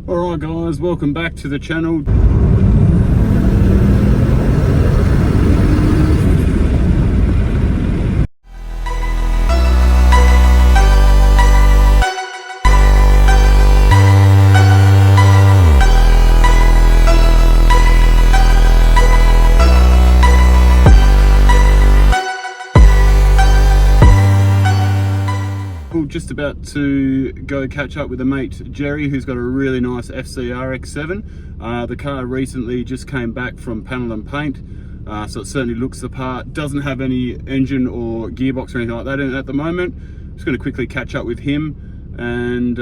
Alright guys, welcome back to the channel. Just about to go catch up with a mate Jerry, who's got a really nice FC RX7. The car recently just came back from panel and paint, so it certainly looks the part. Doesn't have any engine or gearbox or anything like that in it at the moment. Just going to quickly catch up with him, and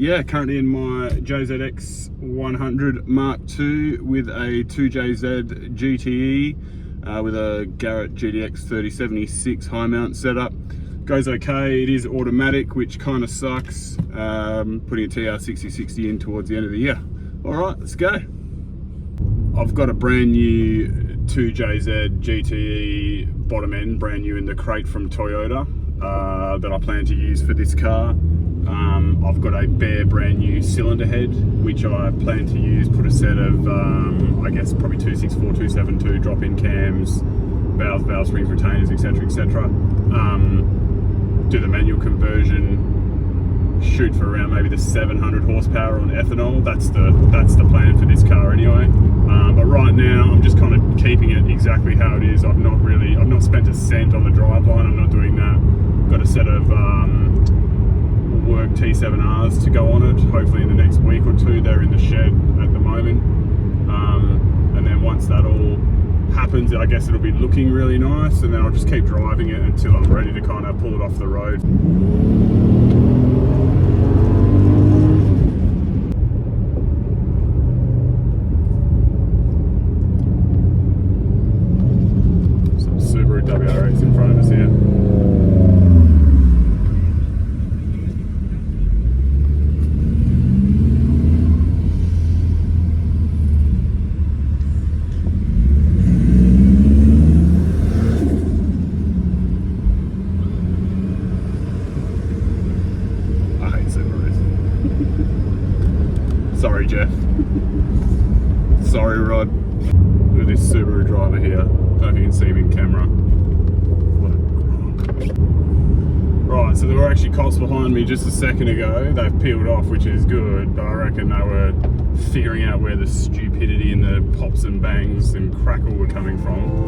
yeah, currently in my JZX100 MKII with a 2JZ GTE with a Garrett GTX 3076 high mount setup. Goes okay. It is automatic, which kind of sucks. Putting a TR6060 in towards the end of the year. All right, let's go. I've got a brand new 2JZ GTE bottom end, brand new in the crate from Toyota, that I plan to use for this car. I've got a bare brand new cylinder head, which I plan to use, put a set of, I guess probably 264, 272 drop-in cams, valves, valve springs, retainers, etc, etc. Do the manual conversion, shoot for around maybe the 700 horsepower on ethanol. That's the plan for this car anyway. But right now I'm just kind of keeping it exactly how it is. I've not spent a cent on the driveline. I'm not doing that. Got a set of work T7Rs to go on it. Hopefully in the next week or two. They're in the shed at the moment, and then once that all happens, I guess it'll be looking really nice, and then I'll just keep driving it until I'm ready to kind of pull it off the road. Some Subaru WRX in front of us here. Sorry, Jeff. Sorry, Rod. Look at this Subaru driver here. Don't know if you can see him in camera. What a grok. Right, so there were actually cops behind me just a second ago. They've peeled off, which is good, but I reckon they were figuring out where the stupidity and the pops and bangs and crackle were coming from.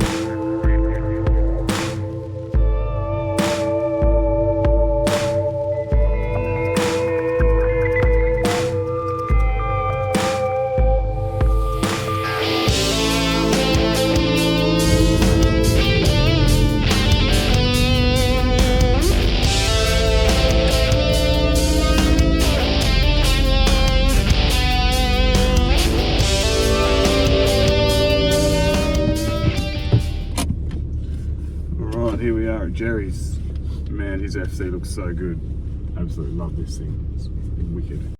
Here we are at Jerry's. Man, his FC looks so good. Absolutely love this thing. It's wicked.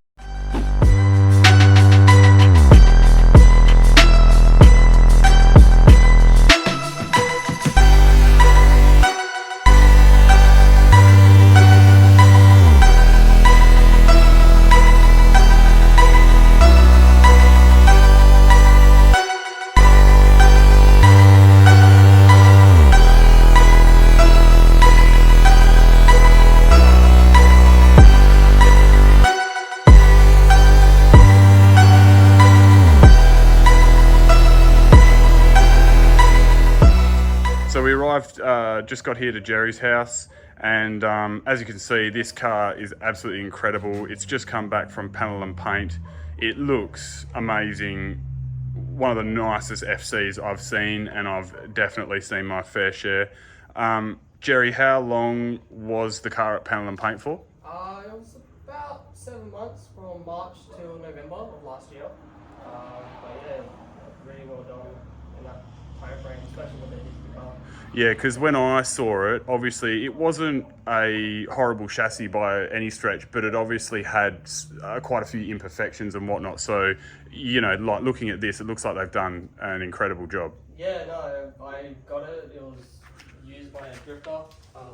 So we arrived, just got here to Jerry's house, and as you can see, this car is absolutely incredible. It's just come back from panel and paint. It looks amazing. One of the nicest FCs I've seen, and I've definitely seen my fair share. Jerry, how long was the car at panel and paint for? It was about 7 months, from March till November of last year. But yeah, really well done in that time frame, especially what they did to the car. Yeah, because when I saw it, obviously it wasn't a horrible chassis by any stretch, but it obviously had quite a few imperfections and whatnot. So, you know, like looking at this, it looks like they've done an incredible job. Yeah, no, I got it. It was used by a drifter.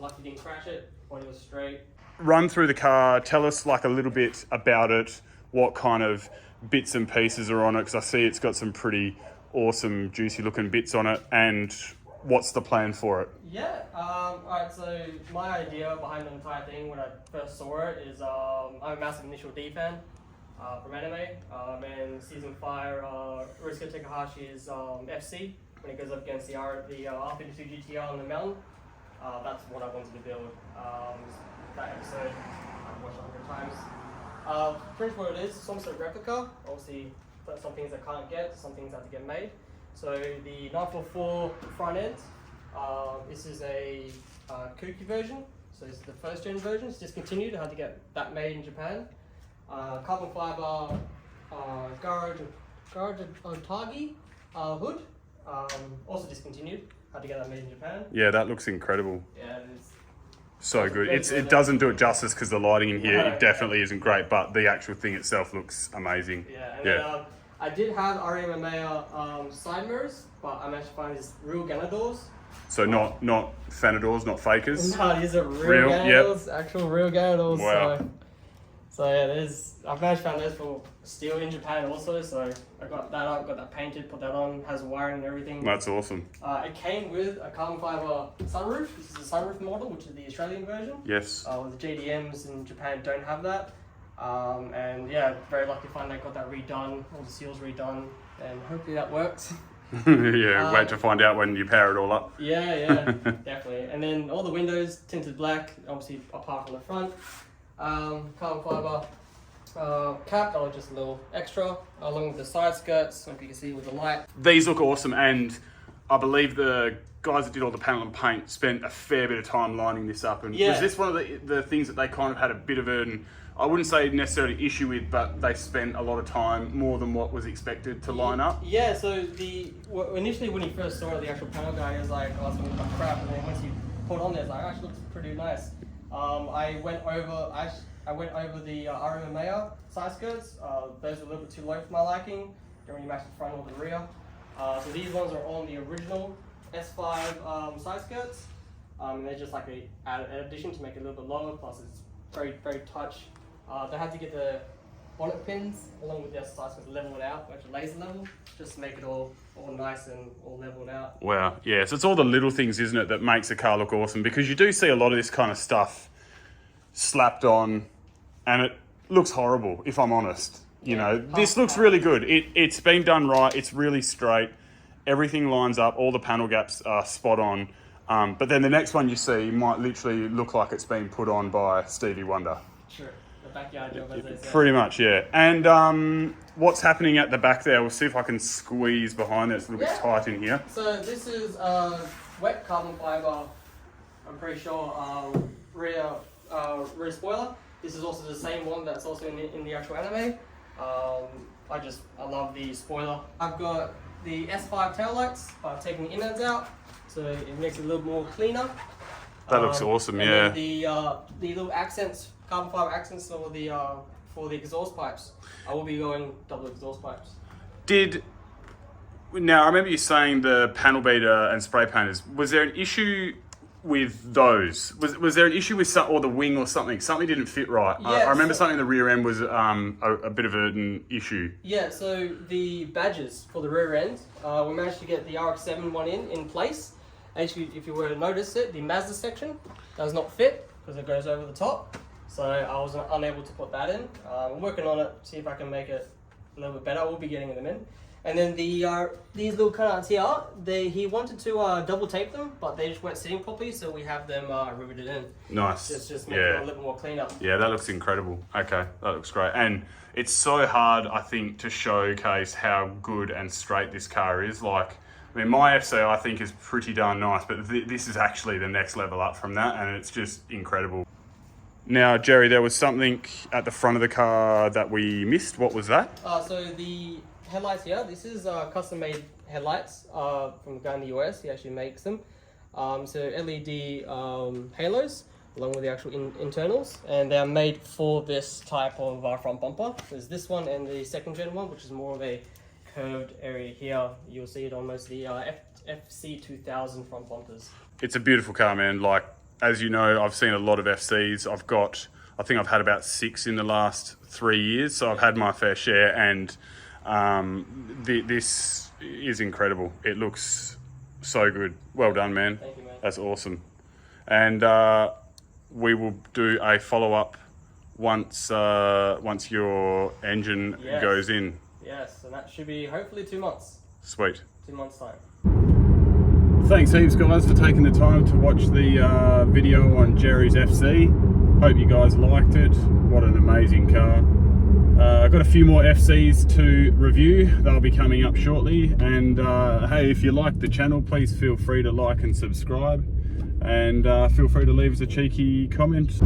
Lucky didn't crash it. Body was straight. Run through the car. Tell us like a little bit about it. what kind of bits and pieces are on it, because I see it's got some pretty awesome, juicy looking bits on it, and what's the plan for it? Yeah, alright, so my idea behind the entire thing when I first saw it is I'm a massive Initial D fan from anime, and Season 5, Rusuke Takahashi's FC, when it goes up against the R32 GTE on the mountain, that's what I wanted to build. That episode, I've watched 100 times. Pretty much what it is, it's almost a replica. Obviously, some things I can't get, some things have to get made. So the 944 front end, this is a Kuki version. So this is the first gen version. It's discontinued. I had to get that made in Japan. Carbon fiber garage Otagi hood, also discontinued. Had to get that made in Japan. Yeah, that looks incredible. Yeah, it is. So good. It doesn't do it justice because the lighting in here, it definitely isn't great, but the actual thing itself looks amazing. Yeah, and then, I did have RMMA side mirrors, but I managed to find these real Ganadors. So not Fanadors, not fakers? No, these are real Ganadors, actual real Ganadors. Wow. So yeah, I've managed to find those for steel in Japan also, so I got that up, got that painted, put that on, has wiring and everything. That's awesome. It came with a carbon fiber sunroof. This is a sunroof model, which is the Australian version. Yes. The JDMs in Japan don't have that. And yeah, very lucky to find I got that redone, all the seals redone, and hopefully that works. Yeah, wait to find out when you power it all up. Yeah, definitely. And then all the windows tinted black, obviously apart from the front. Carbon fiber cap, that was just a little extra, along with the side skirts, like you can see with the light. These look awesome, and I believe the guys that did all the panel and paint spent a fair bit of time lining this up. And was this one of the things that they kind of had a bit of an, I wouldn't say necessarily issue with, but they spent a lot of time, more than what was expected, to line up? Yeah, so initially when he first saw it, the actual panel guy, he was like, oh, it's gonna look like crap, and then once you put it on there, it's like, actually looks pretty nice. I went over the RMMA side skirts. Those are a little bit too low for my liking. Don't really match the front or the rear. So these ones are on the original S5 side skirts. They're just like an addition to make it a little bit lower. Plus, it's very, very touch. They had to get the bonnet pins along with the side skirts level it out, which are laser level, just to make it all nice and all leveled out. Wow, yeah, so it's all the little things, isn't it, that makes a car look awesome, because you do see a lot of this kind of stuff slapped on and it looks horrible, if I'm honest. You know, this looks really good. It's been done right, it's really straight, everything lines up, all the panel gaps are spot on, but then the next one you see might literally look like it's been put on by Stevie Wonder. Sure. Backyard job, as they say. Pretty much, yeah. And what's happening at the back there? We'll see if I can squeeze behind it. It's a little bit tight in here. So this is wet carbon fiber, I'm pretty sure, rear spoiler. This is also the same one that's also in the actual anime. I love the spoiler. I've got the S5 taillights, taking the innards out, so it makes it a little more cleaner. That looks awesome, and yeah. The little accents, carbon fiber accents for the exhaust pipes. I will be going double exhaust pipes. Now I remember you saying the panel beater and spray painters. Was there an issue with those? Was there an issue with or the wing or something? Something didn't fit right. Yeah, I remember something in the rear end was a bit of an issue. Yeah, so the badges for the rear end, we managed to get the RX7 one in place. Actually, if you were to notice it, the Mazda section does not fit because it goes over the top. So I was unable to put that in. I'm working on it, see if I can make it a little bit better. We'll be getting them in. And then these little cutouts here, he wanted to double tape them, but they just weren't sitting properly, so we have them riveted in. Nice. Just make it a little more clean up. Yeah, that looks incredible. Okay, that looks great. And it's so hard, I think, to showcase how good and straight this car is. Like, I mean, my FC I think is pretty darn nice, but this is actually the next level up from that, and it's just incredible. Now, Jerry, there was something at the front of the car that we missed. What was that? So the headlights here, this is custom-made headlights from the guy in the US. He actually makes them. So LED halos, along with the actual internals, and they're made for this type of front bumper. There's this one and the second gen one, which is more of a curved area here. You'll see it on most of the FC2000 front bumpers. It's a beautiful car, man. Like, as you know, I've seen a lot of FCs. I've got I think I've had about 6 in the last 3 years, so I've had my fair share, and this is incredible. It looks so good. Well done, man. Thank you, man. That's awesome. And we will do a follow-up once your engine goes in. Yes, and that should be hopefully 2 months. Sweet. 2 months time. Thanks heaps, guys, for taking the time to watch the video on Jerry's FC. Hope you guys liked it. What an amazing car. I've got a few more FCs to review. They'll be coming up shortly. And hey, if you like the channel, please feel free to like and subscribe. And feel free to leave us a cheeky comment.